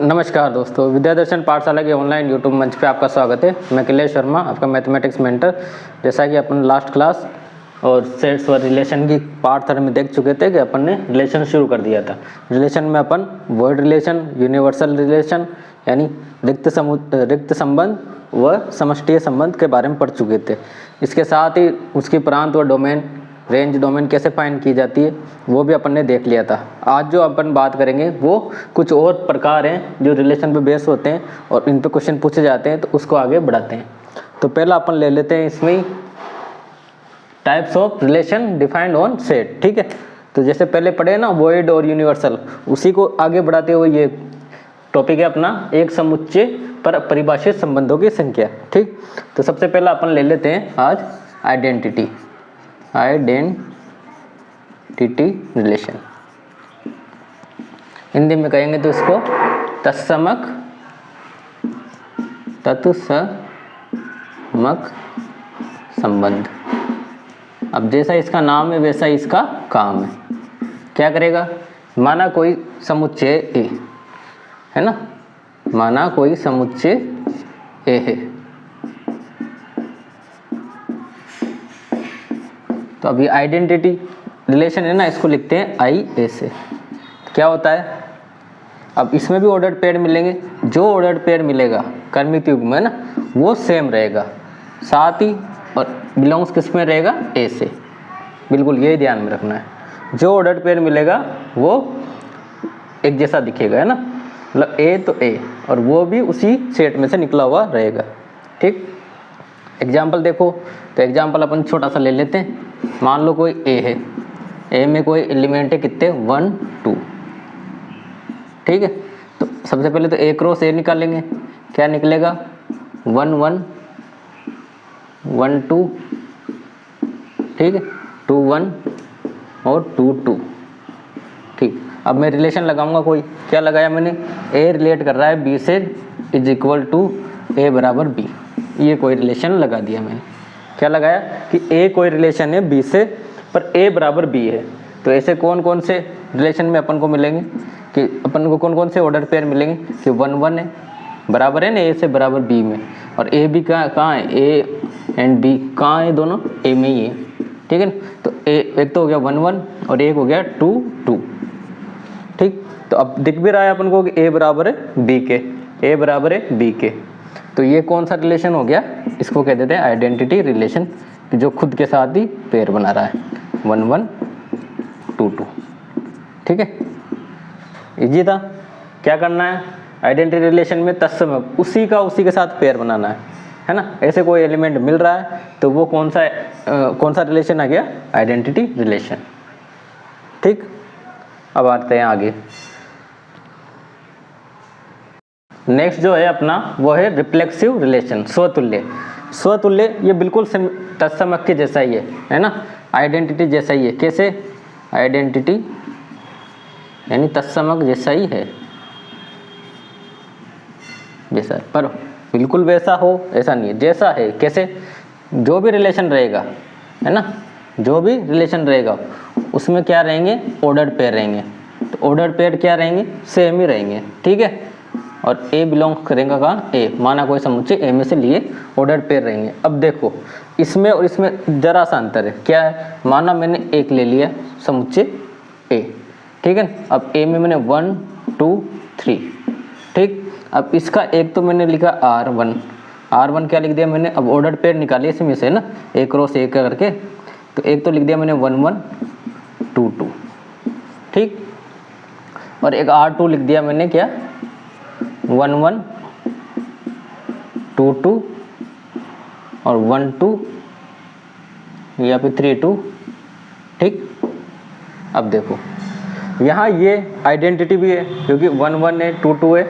नमस्कार दोस्तों, विद्यादर्शन पाठशाला के ऑनलाइन यूट्यूब मंच पे आपका स्वागत है। मैं अखिलेश शर्मा, आपका मैथमेटिक्स मेंटर। जैसा कि अपन लास्ट क्लास और सेट्स व रिलेशन की पार्ट 3 में देख चुके थे कि अपन ने रिलेशन शुरू कर दिया था। रिलेशन में अपन वर्ड रिलेशन, यूनिवर्सल रिलेशन यानी रिक्त संबंध व समष्टीय संबंध के बारे में पढ़ चुके थे। इसके साथ ही उसकी प्रांत व डोमेन, रेंज डोमेन कैसे फाइंड की जाती है वो भी अपन ने देख लिया था। आज जो अपन बात करेंगे वो कुछ और प्रकार हैं जो रिलेशन पे बेस होते हैं और इन पे क्वेश्चन पूछे जाते हैं, तो उसको आगे बढ़ाते हैं। तो पहला अपन ले लेते हैं इसमें types of relation defined on set. ठीक है, तो जैसे पहले पढ़े ना वॉइड और यूनिवर्सल, उसी को आगे बढ़ाते हुए ये टॉपिक है अपना एक समुच्चय पर परिभाषित संबंधों की संख्या। ठीक, तो सबसे पहला अपन ले लेते हैं आज आइडेंटिटी रिलेशन। हिंदी में कहेंगे तो इसको तत्समक संबंध। अब जैसा इसका नाम है वैसा इसका काम है। क्या करेगा, माना कोई समुच्चय ए है ना, माना कोई समुच्चय ए है, तो अभी आइडेंटिटी रिलेशन है ना, इसको लिखते हैं आई ए से। क्या होता है, अब इसमें भी ऑर्डर्ड पेयर मिलेंगे। जो ऑर्डर्ड पेयर मिलेगा कर्मित युग्म में ना, वो सेम रहेगा, साथ ही और बिलोंग्स किस में रहेगा, ए से। बिल्कुल यही ध्यान में रखना है। जो ऑर्डर्ड पेयर मिलेगा वो एक जैसा दिखेगा, है ना, मतलब ए तो ए, और वो भी उसी सेट में से निकला हुआ रहेगा। ठीक, एग्जाम्पल देखो, तो एग्जाम्पल अपन छोटा सा ले लेते हैं। मान लो कोई ए है, ए में कोई एलिमेंट है कितने, 1 2। ठीक है, तो सबसे पहले तो ए क्रॉस ए निकालेंगे। क्या निकलेगा, 1 1 1 2। ठीक है, 2 1 और 2 2। ठीक, अब मैं रिलेशन लगाऊंगा कोई। क्या लगाया मैंने, ए रिलेट कर रहा है बी से, इज इक्वल टू ए बराबर बी। ये कोई रिलेशन लगा दिया मैंने। क्या लगाया कि ए कोई रिलेशन है बी से, पर ए बराबर बी है। तो ऐसे कौन कौन से रिलेशन में अपन को मिलेंगे, कि अपन को कौन कौन से ऑर्डर पेयर मिलेंगे, कि 1 1 है, बराबर है ना ए से बराबर बी में, और ए भी कहाँ है, ए एंड बी कहाँ है, दोनों ए में ही है। ठीक है ना, तो ए एक तो हो गया 1 1 और एक हो गया 2 2। ठीक, तो अब दिख भी रहा है अपन को कि ए बराबर है बी के, ए बराबर है बी के। तो ये कौन सा रिलेशन हो गया, इसको कह देते हैं आइडेंटिटी रिलेशन, जो खुद के साथ ही पेयर बना रहा है, 1 1 2 2। ठीक है, इजी था। क्या करना है, आइडेंटिटी रिलेशन में तत्समक उसी के साथ पेयर बनाना है ना। ऐसे कोई एलिमेंट मिल रहा है तो वो कौन सा रिलेशन आ गया, आइडेंटिटी रिलेशन। ठीक, अब आते हैं आगे। नेक्स्ट जो है अपना वो है रिफ्लेक्सिव रिलेशन, स्वतुल्य। स्वतुल्य ये बिल्कुल तत्समक के जैसा ही है ना, आइडेंटिटी जैसा ही है। कैसे, आइडेंटिटी यानी तत्समक जैसा ही है, जैसा, पर बिल्कुल वैसा हो ऐसा नहीं है, जैसा है। कैसे, जो भी रिलेशन रहेगा है ना, जो भी रिलेशन रहेगा उसमें क्या रहेंगे, ऑर्डर्ड पेयर रहेंगे। तो ऑर्डर्ड पेयर क्या रहेंगे, सेम ही रहेंगे। ठीक है, और ए बिलोंग करेगा कहाँ, ए, माना कोई समुच्चय ए में से लिए ऑर्डर्ड पेयर रहेंगे। अब देखो इसमें और इसमें जरा सा अंतर है। क्या है, माना मैंने एक ले लिया समुच्चय ए, ठीक है, अब ए में मैंने 1 2 3। ठीक, अब इसका एक तो मैंने लिखा R1 क्या लिख दिया मैंने, अब ऑर्डर्ड पेयर निकालिए इसमें से ना, ए क्रॉस ए करके, तो एक तो लिख दिया मैंने 1 1 2 2। ठीक, और एक R2 लिख दिया मैंने, क्या 1 1 2 2 और 1 2 या फिर 3 2। ठीक, अब देखो यहाँ ये आइडेंटिटी भी है क्योंकि 1 1 है, 2 2 है।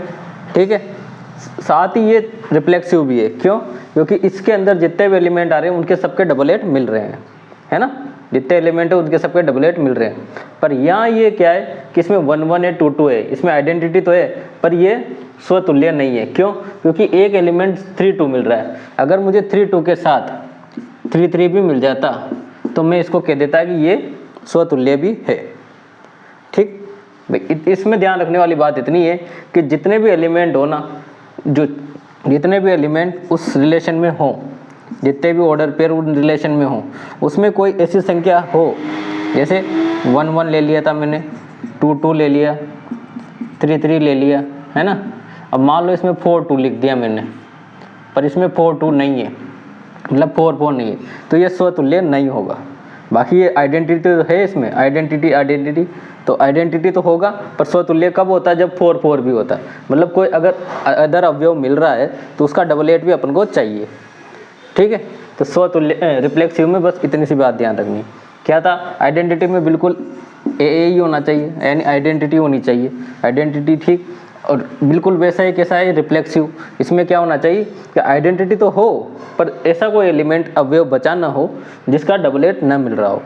ठीक है, साथ ही ये रिफ्लेक्सिव भी है। क्यों, क्योंकि इसके अंदर जितने भी एलिमेंट आ रहे हैं उनके सबके डबलेट मिल रहे हैं, है ना, जितने एलिमेंट है उनके सबके डबलेट मिल रहे हैं। पर यहाँ ये क्या है कि इसमें 1 1 है, 2 2 है, इसमें आइडेंटिटी तो है पर ये स्वतुल्य नहीं है। क्यों, क्योंकि एक एलिमेंट 3 2 मिल रहा है। अगर मुझे 3 2 के साथ 3 3 भी मिल जाता तो मैं इसको कह देता कि ये स्वतुल्य भी है। ठीक, भाई इसमें ध्यान रखने वाली बात इतनी है कि जितने भी एलिमेंट हो ना, जो जितने भी एलिमेंट उस रिलेशन में हो, जितने भी ऑर्डर पेयर उन रिलेशन में हो, उसमें कोई ऐसी संख्या हो, जैसे 1 1 ले लिया था मैंने, 2 2 ले लिया, 3 3 ले लिया, है ना। अब मान लो इसमें 4 2 लिख दिया मैंने, पर इसमें 4 2 नहीं है, मतलब 4 4 नहीं है, तो ये स्वतुल्य नहीं होगा। बाकी ये आइडेंटिटी तो है इसमें, आइडेंटिटी तो आइडेंटिटी तो होगा, पर स्वतुल्य कब होता है? जब 4 4 भी होता है। मतलब कोई अगर अदर अवयव मिल रहा है तो उसका डबलेट भी अपन को चाहिए, ठीक है। तो स्वतुल्य रिफ्लेक्सिव में बस इतनी सी बात ध्यान रखनी। क्या था? आइडेंटिटी में बिल्कुल ए ही होना चाहिए, यानी आइडेंटिटी होनी चाहिए, आइडेंटिटी ठीक। और बिल्कुल वैसा ही कैसा है? रिफ्लेक्सिव। इसमें क्या होना चाहिए कि आइडेंटिटी तो हो, पर ऐसा कोई एलिमेंट अवयव बचा ना हो जिसका डबलेट न मिल रहा हो।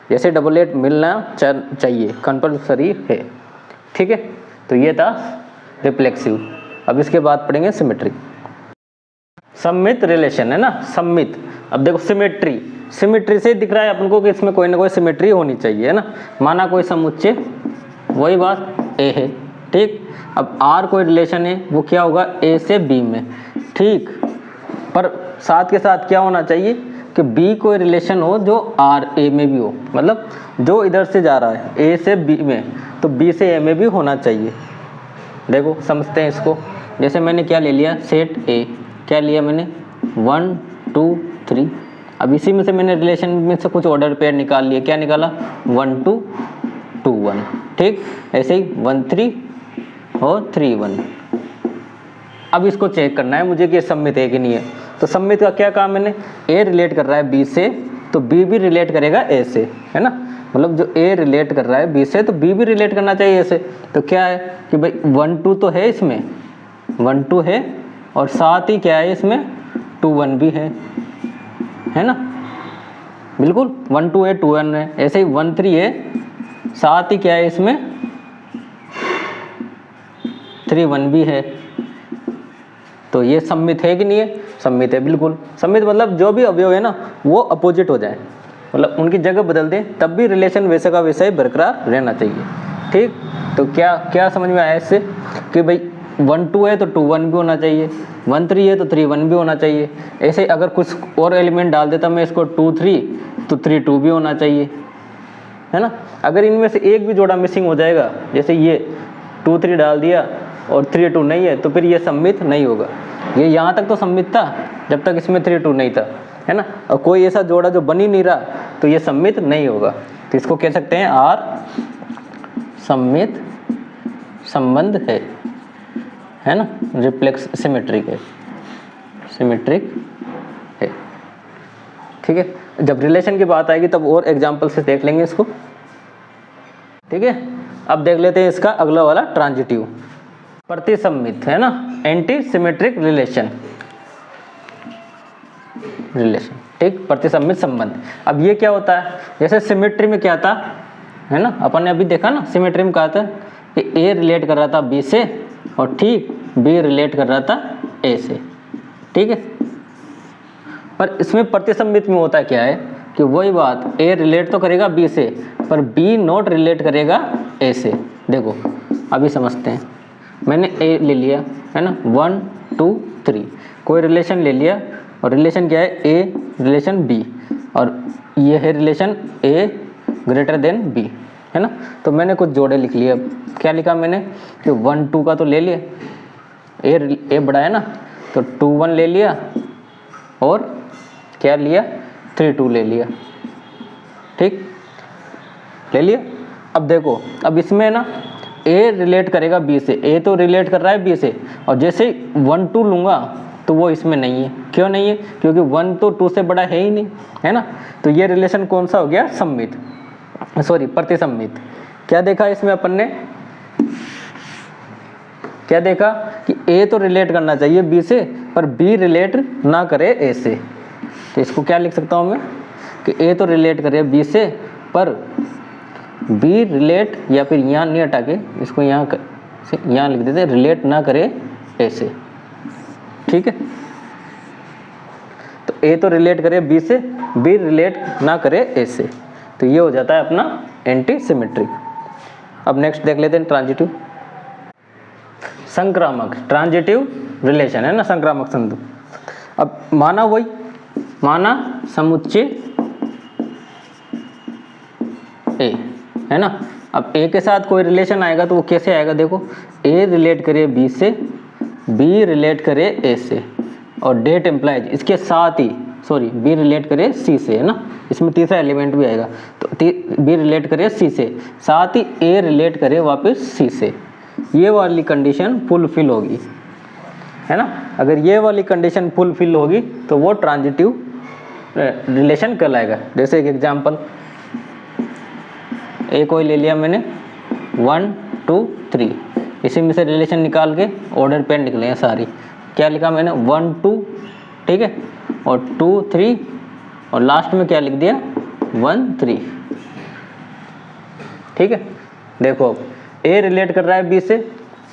जैसे डबलेट मिलना चाहिए, कंपल्सरी है, ठीक है। तो ये था रिफ्लेक्सिव। अब इसके बाद पढ़ेंगे सिमेट्रिक। सममित रिलेशन है ना, सममित। अब देखो सिमेट्री, सिमेट्री से दिख रहा है अपन को कि इसमें कोई ना कोई सिमेट्री होनी चाहिए, है ना। माना कोई समुच्चय, वही बात ए है, ठीक। अब आर कोई रिलेशन है, वो क्या होगा? ए से बी में, ठीक। पर साथ के साथ क्या होना चाहिए कि बी कोई रिलेशन हो जो आर ए में भी हो, मतलब जो इधर से जा रहा है ए से बी में, तो बी से ए में भी होना चाहिए। देखो समझते हैं इसको। जैसे मैंने क्या ले लिया? सेट ए, क्या लिया मैंने? 1 2 3। अब इसी में से मैंने रिलेशन में से कुछ ऑर्डर पेयर निकाल लिए। क्या निकाला? 1 2 2 1, ठीक। ऐसे ही 1 3 और 3 1। अब इसको चेक करना है मुझे कि सममित है कि नहीं है। तो सममित का क्या काम? मैंने ए रिलेट कर रहा है बी से, तो बी भी रिलेट करेगा ए से, है ना। मतलब जो ए रिलेट कर रहा है बी से, तो बी भी रिलेट करना चाहिए ए से। तो क्या है कि भाई 1 2 तो है इसमें, 1 2 है, और साथ ही क्या है इसमें? 2 1 भी है ना। बिल्कुल 1 2 है, 2 1 है। ऐसे ही 1 3 है, साथ ही क्या है इसमें? 3 1 भी है। तो ये सममित है कि नहीं है? सममित है, बिल्कुल सममित। मतलब जो भी अवयव है ना वो अपोजिट हो जाए, मतलब उनकी जगह बदल दें, तब भी रिलेशन वैसे का वैसा ही बरकरार रहना चाहिए, ठीक। तो क्या क्या समझ में आया इससे कि भाई 1 2 है तो 2 1 भी होना चाहिए, 1 3 है तो 3 1 भी होना चाहिए। ऐसे अगर कुछ और एलिमेंट डाल देता मैं इसको 2 3, तो 3 2 भी होना चाहिए, है ना। अगर इनमें से एक भी जोड़ा मिसिंग हो जाएगा, जैसे ये 2 3 डाल दिया और 3 2 नहीं है, तो फिर ये सममित नहीं होगा। ये यहाँ तक तो सममित था जब तक इसमें 3 2 नहीं था, है ना। और कोई ऐसा जोड़ा जो बन ही नहीं रहा, तो ये सममित नहीं होगा। तो इसको कह सकते हैं आर सममित संबंध है ना। रिफ्लेक्स सिमेट्रिक है, सिमेट्रिक है, ठीक है। जब रिलेशन की बात आएगी तब और एग्जाम्पल से देख लेंगे इसको, ठीक है। अब देख लेते हैं इसका अगला वाला ट्रांजिटिव, प्रतिसम्मित, है ना। एंटी सिमेट्रिक रिलेशन, ठीक, प्रतिसम्मित संबंध। अब ये क्या होता है? जैसे सिमेट्री में क्या था, है ना, अपन ने अभी देखा ना, सिमेट्री में कहा था कि ए रिलेट कर रहा था बी से, और ठीक बी रिलेट कर रहा था ए से, ठीक है। पर इसमें प्रतिसम्मित में होता क्या है कि वही बात, ए रिलेट तो करेगा बी से, पर बी नॉट रिलेट करेगा ए से। देखो अभी समझते हैं। मैंने ए ले लिया, है ना, 1 2 3, कोई रिलेशन ले लिया, और रिलेशन क्या है? ए रिलेशन बी, और ये है रिलेशन ए ग्रेटर देन बी, है ना। तो मैंने कुछ जोड़े लिख लिए। अब क्या लिखा मैंने कि 1 2 का तो ले लिया, ए बड़ा है ना, तो 2 1 ले लिया, और क्या लिया? 3 2 ले लिया, ठीक, ले लिया। अब देखो, अब इसमें ना ए रिलेट करेगा बी से, ए तो रिलेट कर रहा है बी से, और जैसे 1 2 लूँगा तो वो इसमें नहीं है। क्यों नहीं है? क्योंकि 1 तो 2 से बड़ा है ही नहीं, है ना। तो ये रिलेशन कौन सा हो गया? सम्मित, सॉरी प्रतिसम्मित। क्या देखा इसमें अपन ने? क्या देखा कि ए तो रिलेट करना चाहिए बी से, पर बी रिलेट ना करे ए से। तो इसको क्या लिख सकता हूँ मैं कि ए तो रिलेट करे बी से, पर बी रिलेट, या फिर यहाँ नहीं हटा के इसको यहाँ लिख देते, रिलेट ना करे ए से, ठीक है। तो ए तो रिलेट करे बी से, बी रिलेट ना करे ए से, तो ये हो जाता है अपना एंटी सिमेट्रिक। अब नेक्स्ट देख लेते हैं ट्रांजिटिव संक्रामक, ट्रांजिटिव रिलेशन है ना, संक्रामक संधि। अब माना वही, माना समुच्चय ए है ना। अब ए के साथ कोई रिलेशन आएगा तो वो कैसे आएगा, देखो ए रिलेट करे बी से, बी रिलेट करे ए से, और डेट एम्प्लाइज इसके साथ ही, सॉरी बी रिलेट करे सी से, है ना, इसमें तीसरा एलिमेंट भी आएगा। तो बी रिलेट करे सी से, साथ ही ए रिलेट करे वापस सी से, ये वाली कंडीशन फुलफिल होगी, है ना। अगर ये वाली कंडीशन फुलफिल होगी तो वो ट्रांजिटिव रिलेशन कहलाएगा। जैसे एक एग्जांपल, ए कोई ले लिया मैंने 1 2 3, इसी में से रिलेशन निकाल के ऑर्डर पेयर निकले हैं सारी। क्या लिखा मैंने 1 2, ठीक है, और 2 3, और लास्ट में क्या लिख दिया 1 3, ठीक है। देखो अब ए रिलेट कर रहा है बी से,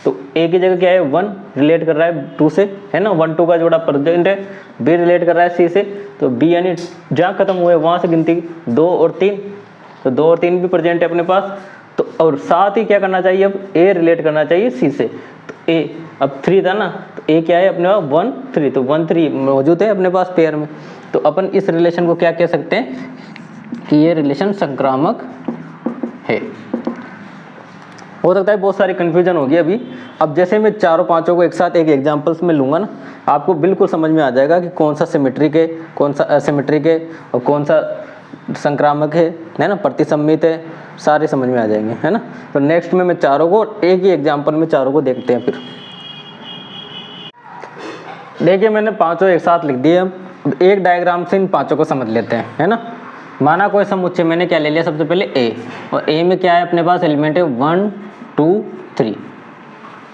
तो ए की जगह क्या है 1 रिलेट कर रहा है 2 से, है ना, 1 2 का जोड़ा प्रेजेंट है। बी रिलेट कर रहा है सी से, तो बी यानी जहाँ खत्म हुए वहाँ से गिनती 2 और 3, तो 2 और 3 भी प्रेजेंट है अपने पास। तो और साथ ही क्या करना चाहिए, अब ए रिलेट करना चाहिए सी से, तो ए अब 3 था ना, तो ए क्या है अपने पास 1 3, तो 1 3 मौजूद है अपने पास पेयर में। तो अपन इस रिलेशन को क्या कह सकते हैं कि ये रिलेशन संक्रामक है। हो सकता है बहुत सारी कन्फ्यूजन होगी अभी। अब जैसे मैं चारों पांचों को एक साथ एक एग्जांपल्स में लूँगा ना, आपको बिल्कुल समझ में आ जाएगा कि कौन सा सिमेट्रिक है, कौन सा असिमेट्रिक है, और कौन सा संक्रामक है ना, प्रतिसम्मित है, सारे समझ में आ जाएंगे, है ना। तो नेक्स्ट में मैं चारों को एक ही एग्जांपल में चारों को देखते हैं। फिर देखिए मैंने पांचों एक साथ लिख दिए। अब एक डायग्राम से इन पांचों को समझ लेते हैं, है ना। माना कोई समुच्चय मैंने क्या ले लिया, सबसे पहले ए, और ए में क्या है अपने पास एलिमेंट है 1 2 3,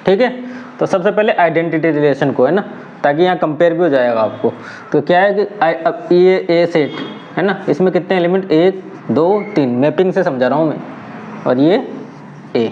ठीक है। तो सबसे पहले आइडेंटिटी रिलेशन को, है ना, ताकि यहाँ कंपेयर भी हो जाएगा आपको। तो क्या है कि अब ये ए सेट है ना, इसमें कितने एलिमेंट 1 2 3, मैपिंग से समझा रहा हूँ मैं, और ये ए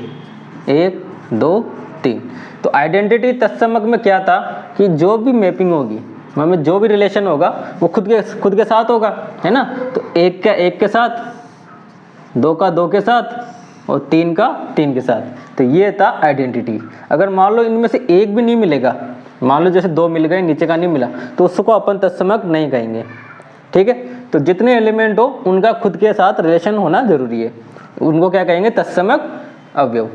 1 2 3। तो आइडेंटिटी तत्समक में क्या था कि जो भी मैपिंग होगी, मतलब जो भी रिलेशन होगा वो खुद के साथ होगा, है ना। तो 1 का 1 के साथ, 2 का 2 के साथ, और 3 का 3 के साथ। तो ये था आइडेंटिटी। अगर मान लो इनमें से एक भी नहीं मिलेगा, मान लो जैसे 2 मिल गए, नीचे का नहीं मिला, तो उसको अपन तत्समक नहीं कहेंगे, ठीक है। तो जितने एलिमेंट हो उनका खुद के साथ रिलेशन होना जरूरी है, उनको क्या कहेंगे तत्समक अवयव,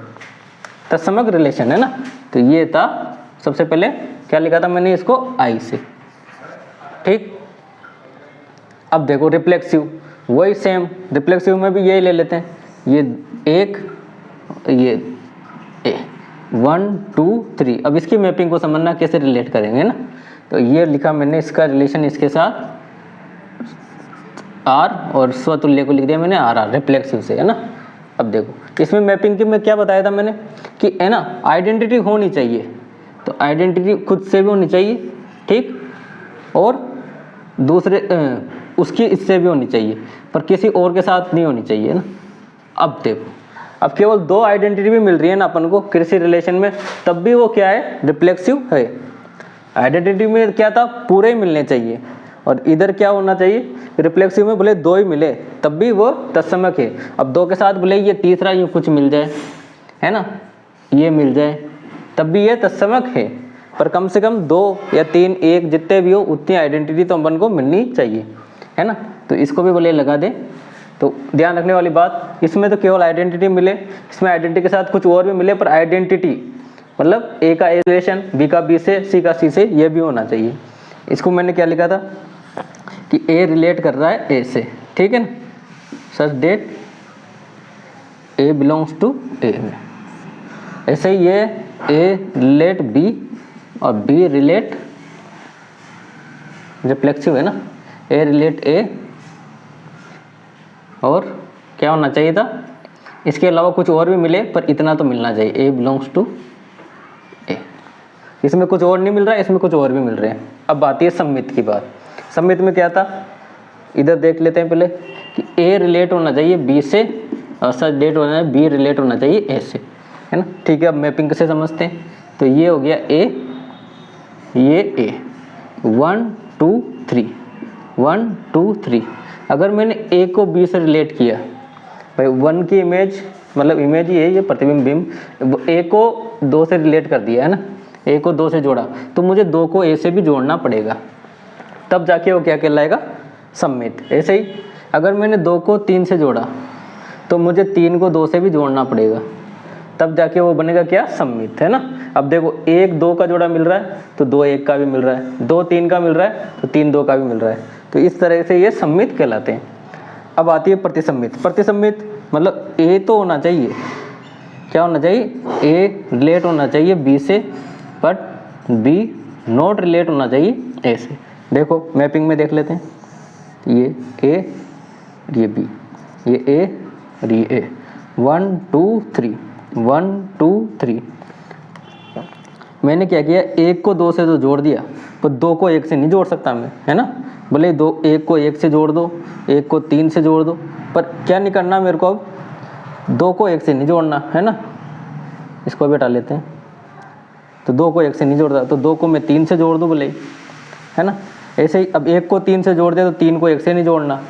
तत्समक रिलेशन, है ना। तो ये था, सबसे पहले क्या लिखा था मैंने इसको आई से, ठीक। अब देखो रिफ्लेक्सिव, वही सेम, रिफ्लेक्सिव में भी यही ले लेते हैं, ये 1 ये ए 1 2 3। अब इसकी मैपिंग को समझना कैसे रिलेट करेंगे ना। तो ये लिखा मैंने इसका रिलेशन इसके साथ आर, और स्वतुल्य को लिख दिया मैंने आर आर, रिफ्लेक्सिव से, है ना। अब देखो इसमें मैपिंग की मैं क्या बताया था मैंने कि, है ना, आइडेंटिटी होनी चाहिए, तो आइडेंटिटी खुद से भी होनी चाहिए, ठीक, और दूसरे उसकी इससे भी होनी चाहिए, पर किसी और के साथ नहीं होनी चाहिए ना। अब देखो, अब केवल 2 आइडेंटिटी भी मिल रही है ना अपन को किसी रिलेशन में, तब भी वो क्या है रिफ्लेक्सिव है। आइडेंटिटी में क्या था पूरे ही मिलने चाहिए, और इधर क्या होना चाहिए रिफ्लेक्सिव में भले 2 ही मिले तब भी वो तत्समक है। अब 2 के साथ भले ये तीसरा यूँ कुछ मिल जाए, है ना, ये मिल जाए, तब भी ये तत्समक है, पर कम से कम 2 या 3 1 जितने भी हो उतनी आइडेंटिटी तो अपन को मिलनी चाहिए, है ना। तो इसको भी भले लगा दें। तो ध्यान रखने वाली बात, इसमें तो केवल आइडेंटिटी मिले, इसमें आइडेंटिटी के साथ कुछ और भी मिले, पर आइडेंटिटी मतलब ए का ए रिलेशन, बी का बी से, सी का सी से, ये भी होना चाहिए। इसको मैंने क्या लिखा था कि ए रिलेट कर रहा है ए से, ठीक है ना, सच डेट ए बिलोंग्स टू ए में। ऐसे ही ये ए रिलेट बी और बी रिलेट रिफ्लेक्सिव, है ना, ए रिलेट ए, और क्या होना चाहिए था इसके अलावा कुछ और भी मिले, पर इतना तो मिलना चाहिए, ए बिलोंग्स टू ए। इसमें कुछ और नहीं मिल रहा है, इसमें कुछ और भी मिल रहे हैं। अब आती है सम्मित की बात। सम्मित में क्या था, इधर देख लेते हैं पहले कि ए रिलेट होना चाहिए बी से, और सच डेट होना है बी रिलेट होना चाहिए ए से, है ना, ठीक है। अब मैपिंग कैसे समझते हैं, तो ये हो गया ए, ये ए 1 2 3 1 2 3। अगर मैंने ए को बी से रिलेट किया, भाई 1 की इमेज मतलब इमेज ये है, ये प्रतिबिंब बिंब, ए को 2 से रिलेट कर दिया है ना, ए को 2 से जोड़ा, तो मुझे 2 को ए से भी जोड़ना पड़ेगा, तब जाके वो क्या कहलाएगा, सममित। ऐसे ही अगर मैंने 2 को 3 से जोड़ा तो मुझे 3 को 2 से भी जोड़ना पड़ेगा, तब जाके वो बनेगा क्या, सममित, है ना। अब देखो 1 2 का जोड़ा मिल रहा है तो 2 1 का भी मिल रहा है, 2 3 का मिल रहा है तो 3 2 का भी मिल रहा है, तो इस तरह से ये सममित कहलाते हैं। अब आती है प्रतिसम्मित। प्रतिसम्मित मतलब ए तो होना चाहिए, क्या होना चाहिए, ए रिलेट होना चाहिए बी से, बट बी नॉट रिलेट होना चाहिए ए से। देखो मैपिंग में देख लेते हैं, ये ए, ये बी, ये ए और ये ए, 1 2 3 1 2 3। मैंने क्या किया, 1 को 2 से तो जोड़ दिया, पर 2 को 1 से नहीं जोड़ सकता मैं, है ना। भले 1 को 1 से जोड़ दो, 1 को 3 से जोड़ दो, पर क्या नहीं करना मेरे को, अब 2 को 1 से नहीं जोड़ना, है ना। इसको भी हटा लेते हैं, तो 2 को 1 से नहीं जोड़ता, तो 2 को मैं 3 से जोड़ दूँ भले, है ना। ऐसे ही अब 1 को 3 से जोड़ दिया तो 3 को 1 से नहीं जोड़ना,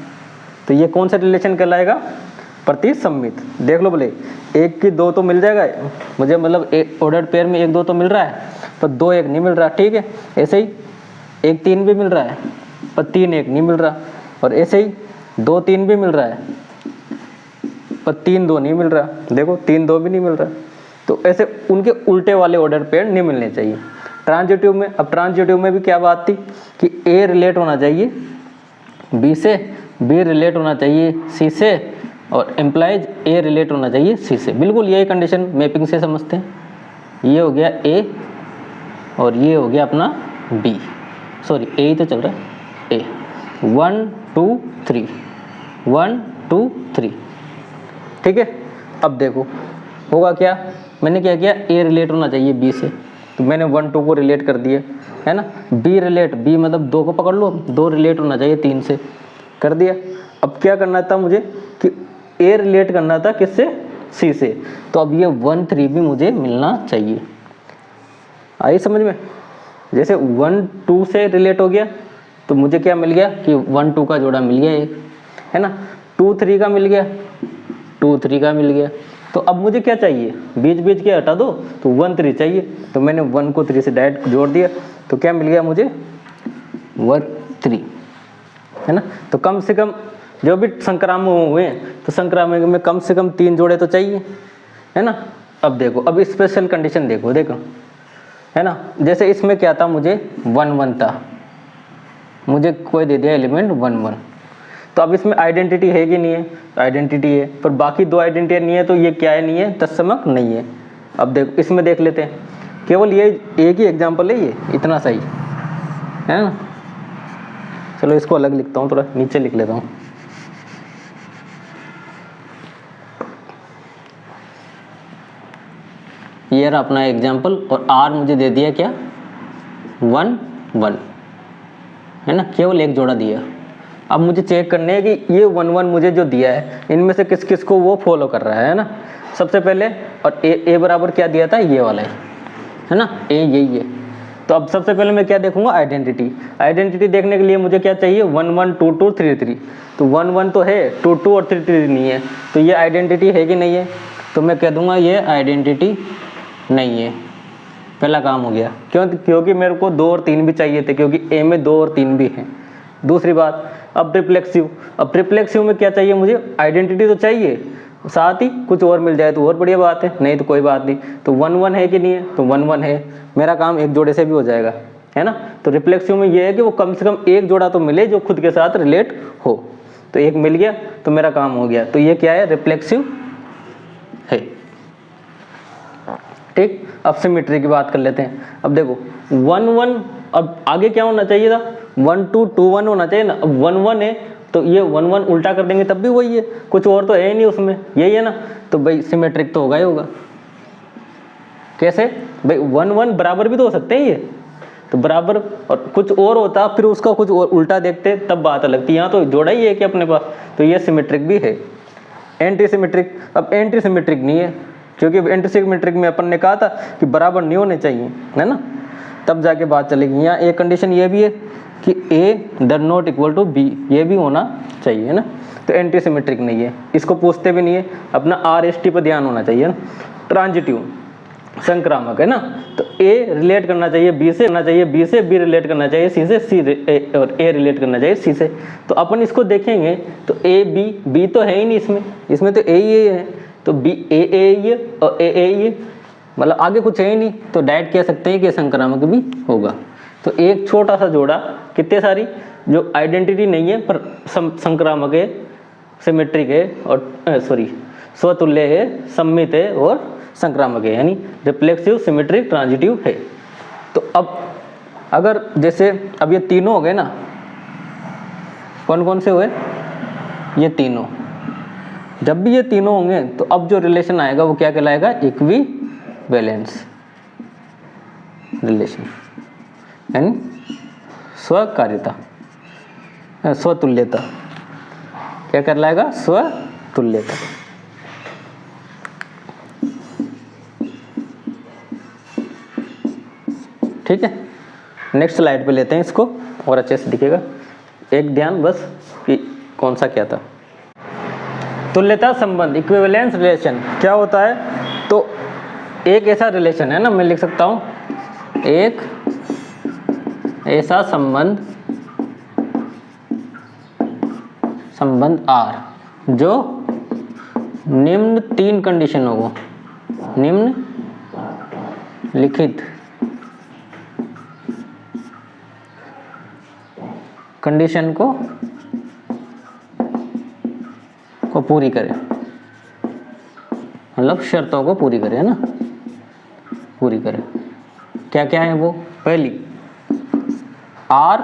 तो ये कौन सा रिलेशन कहलाएगा, प्रतिसम्मित। देख लो भले 1 की 2 तो मिल जाएगा मुझे, मतलब ऑर्डर्ड पेयर में 1 2 तो मिल रहा है, पर 2 1 नहीं मिल रहा, ठीक है। ऐसे ही 1 3 भी मिल रहा है, पर 3 1 नहीं मिल रहा, और ऐसे ही 2 3 भी मिल रहा है, पर 3 2 नहीं मिल रहा, देखो 3 2 भी नहीं मिल रहा। तो ऐसे उनके उल्टे वाले ऑर्डर पेयर नहीं मिलने चाहिए। ट्रांजिटिव में, अब ट्रांजिटिव में भी क्या बात थी कि ए रिलेट होना चाहिए बी से, बी रिलेट होना चाहिए सी से, और एम्प्लाइज ए रिलेट होना चाहिए सी से। बिल्कुल यही कंडीशन मैपिंग से समझते हैं। ये हो गया ए और ये हो गया अपना बी, सॉरी ए ही तो चल रहा है, ए 1 2 3 1 2 3, ठीक है। अब देखो होगा क्या, मैंने क्या किया, ए रिलेट होना चाहिए बी से, तो मैंने 1 2 को रिलेट कर दिया, है ना। बी रिलेट, बी मतलब 2 को पकड़ लो, 2 रिलेट होना चाहिए 3 से, कर दिया। अब क्या करना था मुझे कि ए रिलेट करना था किससे, सी से, तो अब ये 1 3 भी मुझे मिलना चाहिए। आई समझ में, जैसे 1 2 से रिलेट हो गया तो मुझे क्या मिल गया कि 1 2 का जोड़ा मिल गया एक, है ना। 2 3 का मिल गया, 2 3 का मिल गया, तो अब मुझे क्या चाहिए, बीच बीच के हटा दो, तो 1 3 चाहिए, तो मैंने 1 को 3 से डायरेक्ट जोड़ दिया, तो क्या मिल गया मुझे 1 3, है ना। तो कम से कम जो भी संक्रामक हुए तो संक्रामक में कम से कम 3 जोड़े तो चाहिए, है ना। अब देखो, अब स्पेशल कंडीशन देखो, है ना। जैसे इसमें क्या था, मुझे 1 1 था, मुझे कोई दे दिया एलिमेंट 1 1, तो अब इसमें आइडेंटिटी है कि नहीं है, आइडेंटिटी है, पर बाकी 2 आइडेंटिटी नहीं है, तो ये क्या है, नहीं है, तत्समक नहीं है। अब देखो इसमें देख लेते हैं, केवल ये एक ही एग्जाम्पल है, ये इतना सही है ना। चलो इसको अलग लिखता हूँ, थोड़ा नीचे लिख लेता हूँ। ये रहा अपना एग्जाम्पल, और आर मुझे दे दिया क्या 1 1, है ना, केवल एक जोड़ा दिया। अब मुझे चेक करने है कि ये 1 1 मुझे जो दिया है इनमें से किस किस को वो फॉलो कर रहा है ना। सबसे पहले, और ए बराबर क्या दिया था, ये वाला है ना, ए यही है। तो अब सबसे पहले मैं क्या देखूंगा, आइडेंटिटी। आइडेंटिटी देखने के लिए मुझे क्या चाहिए, 1 1 2 2 3 3, तो 1 1 तो है, 2 2 और 3 3 नहीं है, तो ये आइडेंटिटी है कि नहीं है, तो मैं कह दूंगा ये आइडेंटिटी नहीं है। पहला काम हो गया, क्योंकि मेरे को 2 और 3 भी चाहिए थे, क्योंकि ए में 2 और 3 भी हैं। दूसरी बात, अब रिफ्लेक्सिव, अब रिफ्लेक्सिव में क्या चाहिए मुझे, आइडेंटिटी तो चाहिए, साथ ही कुछ और मिल जाए तो और बढ़िया बात है, नहीं तो कोई बात नहीं। तो 1 1 है कि नहीं है, तो 1 1 है, मेरा काम एक जोड़े से भी हो जाएगा, है ना। तो रिफ्लेक्सिव में ये है कि वो कम से कम एक जोड़ा तो मिले जो खुद के साथ रिलेट हो, तो एक मिल गया तो मेरा काम हो गया। तो ये क्या है, रिफ्लेक्सिव है, ठीक। अब सिमेट्री की बात कर लेते हैं। अब देखो 1 1, अब आगे क्या होना चाहिए था, 1 2 2 1 होना चाहिए ना। अब 1 1 है तो ये 1 1 उल्टा कर देंगे तब भी वही है, कुछ और तो है ही नहीं उसमें, यही है ना। तो भाई सिमेट्रिक तो होगा ही होगा। कैसे भाई, 1 1 बराबर भी तो हो सकते हैं ये, तो बराबर और कुछ और होता फिर उसका कुछ और उल्टा देखते तब बात अलग थी। यहाँ तो जोड़ा ही है कि अपने पास, तो ये सिमेट्रिक भी है। एंटी सिमेट्रिक, अब एंटी सिमेट्रिक नहीं है, क्योंकि एंटी सिमेट्रिक में अपन ने कहा था कि बराबर नहीं होने चाहिए, है ना, तब जाके बात चलेगी। यहाँ एक कंडीशन ये भी है कि ए डर नॉट इक्वल टू बी, ये भी होना चाहिए, है ना। तो एंटी सिमेट्रिक नहीं है, इसको पूछते भी नहीं है, अपना आर एस टी पर ध्यान होना चाहिए ना। ट्रांजिटिव संक्रामक है ना, तो ए रिलेट करना चाहिए बी से, बी से बी रिलेट करना चाहिए सी से, सी और ए रिलेट करना चाहिए सी से। तो अपन इसको देखेंगे तो ए बी तो है ही नहीं इसमें तो ए ही है, तो बी ए ही है और ए ही है, मतलब आगे कुछ है ही नहीं, तो डायरेक्ट कह सकते हैं कि संक्रामक भी होगा। तो एक छोटा सा जोड़ा, कितने सारी जो आइडेंटिटी नहीं है पर संक्रामक है, सिमेट्रिक है और स्वतुल्य है, सम्मित है और संक्रामक है, यानी रिफ्लेक्सिव, सिमेट्रिक, ट्रांजिटिव है। तो अब अगर जैसे अब ये तीनों हो गए ना, कौन कौन से हुए, ये तीनों, जब भी ये तीनों होंगे तो अब जो रिलेशन आएगा वो क्या कहलाएगा, इक्विवेलेंस रिलेशन, यानी स्वकार्यता, स्वतुल्यता, क्या कहलाएगा, स्वतुल्यता। ठीक है, नेक्स्ट स्लाइड पे लेते हैं इसको और अच्छे से दिखेगा। एक ध्यान बस कि कौन सा क्या था। तुल्यता संबंध, इक्विवेलेंस रिलेशन क्या होता है, तो एक ऐसा रिलेशन है ना, मैं लिख सकता हूँ एक ऐसा संबंध आर जो निम्न तीन कंडीशनों को, निम्न लिखित कंडीशन को पूरी करे, मतलब शर्तों को पूरी करे, है ना, पूरी करे। क्या क्या है वो, पहली आर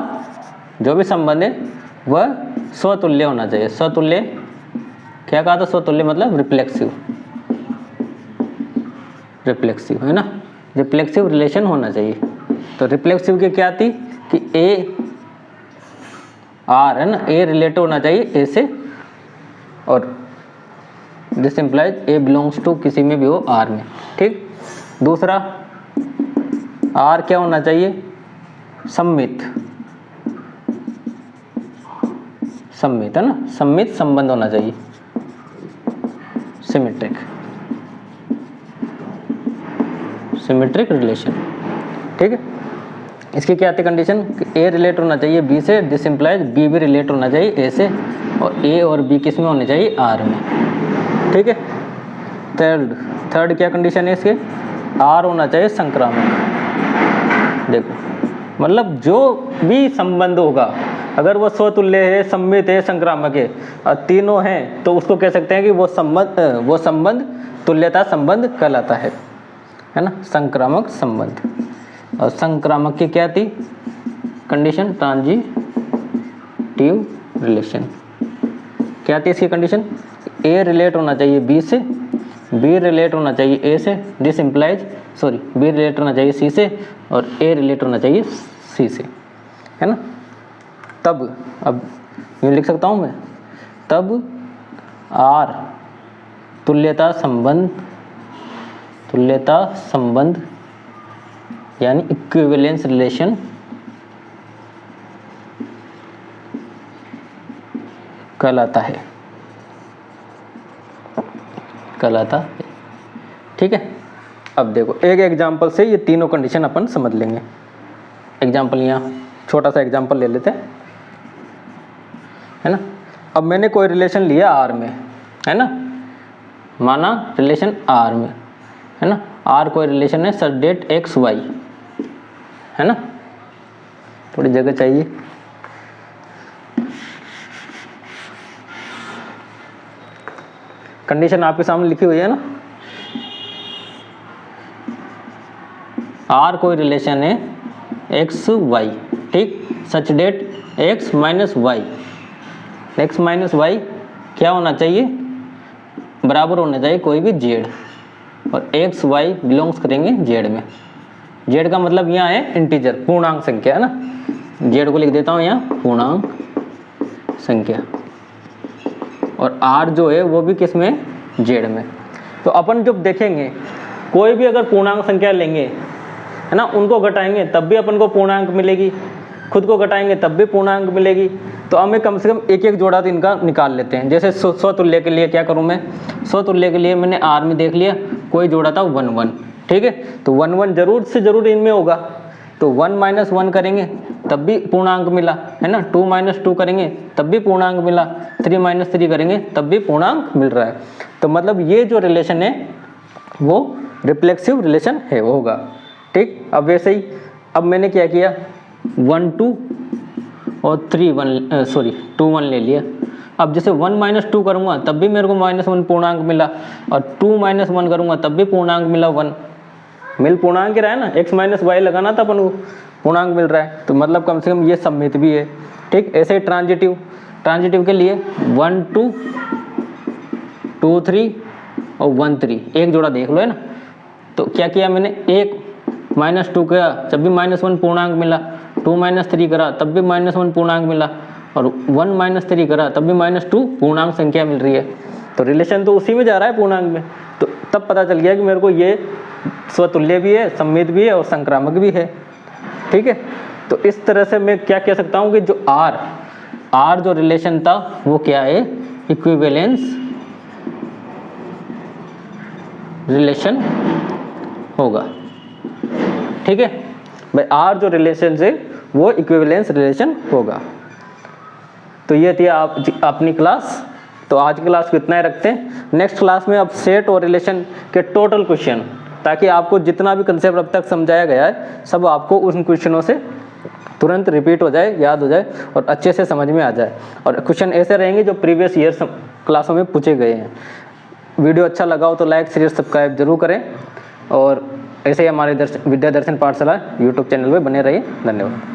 जो भी संबंध है वह स्वतुल्य होना चाहिए। स्वतुल्य क्या कहा था, स्वतुल्य मतलब रिफ्लेक्सिव, है ना, रिफ्लेक्सिव रिलेशन होना चाहिए। तो रिफ्लेक्सिव की क्या थी कि ए आर है ना, ए रिलेटिव होना चाहिए ए से, और this implies A belongs to किसी में भी हो आर में। ठीक, दूसरा आर क्या होना चाहिए, सम्मित है ना, सम्मित संबंध होना चाहिए, सिमेट्रिक रिलेशन। ठीक है, इसकी क्या थी कंडीशन कि ए रिलेट होना चाहिए बी से, दिस इम्प्लाइज बी भी रिलेट होना चाहिए ए से, और ए और बी किस में होने चाहिए, आर में। ठीक है, थर्ड क्या कंडीशन है इसके, आर होना चाहिए संक्रामक। देखो मतलब जो भी संबंध होगा अगर वो स्वतुल्य है, सम्मित है, संक्रामक है और तीनों हैं तो उसको कह सकते हैं कि वो संबंध तुल्यता संबंध कहलाता है ना, संक्रामक संबंध। और संक्रामक की क्या थी कंडीशन, ट्रांजिटिव रिलेशन। क्या थी इसकी कंडीशन, ए रिलेट होना चाहिए बी से, बी रिलेट होना चाहिए ए से, दिस इम्प्लाइज बी रिलेट होना चाहिए सी से, और ए रिलेट होना चाहिए सी से, है ना। तब अब यूँ लिख सकता हूँ मैं, तब आर तुल्यता संबंध यानी इक्विवेलेंस रिलेशन कहलाता है। ठीक है, अब देखो एक एग्जांपल से ये तीनों कंडीशन अपन समझ लेंगे। एग्जांपल यहाँ छोटा सा एग्जांपल ले लेते हैं, है ना। अब मैंने कोई रिलेशन लिया आर में, है ना, माना रिलेशन आर में, है ना, आर कोई रिलेशन है सच डेट एक्स वाई, है ना, थोड़ी जगह चाहिए। कंडीशन आपके सामने लिखी हुई है ना, आर कोई रिलेशन है एक्स वाई, ठीक, such that X minus Y, X minus Y क्या होना चाहिए, बराबर होना चाहिए कोई भी जेड, और एक्स वाई बिलोंग्स करेंगे जेड में। जेड का मतलब यहाँ है इंटीजर, पूर्णांक संख्या, है ना, जेड को लिख देता हूँ यहाँ पूर्णांक संख्या, और आर जो है वो भी किस में, जेड में। तो अपन जब देखेंगे कोई भी अगर पूर्णांक संख्या लेंगे, है ना, उनको घटाएंगे तब भी अपन को पूर्णांक मिलेगी, खुद को घटाएंगे तब भी पूर्णांक मिलेगी। तो हमें कम से कम एक एक जोड़ा तो इनका निकाल लेते हैं। जैसे स्वतुल्य के लिए क्या करूँ मैं, स्वतुल्य के लिए मैंने आर में देख लिया कोई जोड़ा था 1 1, ठीक है, तो 1 1 जरूर से जरूर इनमें होगा, तो 1 - 1 करेंगे तब भी पूर्णांक मिला, है ना, 2 - 2 करेंगे तब भी पूर्णांक मिला, 3 - 3 करेंगे तब भी पूर्णांक मिल रहा है। तो मतलब ये जो रिलेशन है वो रिफ्लेक्सिव रिलेशन है, वो होगा, ठीक। अब वैसे ही अब मैंने क्या किया, 1 2 और 2 1 ले लिया। अब जैसे 1 - 2 करूँगा तब भी मेरे को -1 पूर्णांक मिला, और 2 - 1 करूँगा तब भी पूर्णांक मिला 1, मिल पूर्णांक ही रहा है ना, x - y लगाना था अपन को, पूर्णांक मिल रहा है, तो मतलब कम से कम ये सममित भी है, ठीक। ऐसे ही ट्रांजिटिव के लिए 1 2 2 3 और 1 3 एक जोड़ा देख लो, है ना। तो क्या किया मैंने, 1 - 2 किया तब भी -1 पूर्णांक मिला, 2 - 3 करा तब भी -1 पूर्णांक मिला, और 1 - 3 करा तब भी -2 पूर्णांक संख्या मिल रही है। तो रिलेशन तो उसी में जा रहा है, पूर्णांक में। तो तब पता चल गया कि मेरे को ये स्वतुल्य भी है, सममित भी है और संक्रामक भी है, ठीक है। तो इस तरह से मैं क्या कह सकता हूँ कि जो आर जो रिलेशन था वो क्या है, इक्विवेलेंस रिलेशन होगा, ठीक है भाई। आर जो रिलेशन है वो इक्विवेलेंस रिलेशन होगा। तो ये थी अपनी क्लास। तो आज की क्लास को इतना ही रखते हैं। नेक्स्ट क्लास में अब सेट और रिलेशन के टोटल क्वेश्चन, ताकि आपको जितना भी कंसेप्ट अब तक समझाया गया है सब आपको उन क्वेश्चनों से तुरंत रिपीट हो जाए, याद हो जाए और अच्छे से समझ में आ जाए। और क्वेश्चन ऐसे रहेंगे जो प्रीवियस ईयर क्लासों में पूछे गए हैं। वीडियो अच्छा लगा हो तो लाइक शेयर सब्सक्राइब जरूर करें, और ऐसे ही हमारे विद्या दर्शन पाठशाला यूट्यूब चैनल पर बने रहिए। धन्यवाद।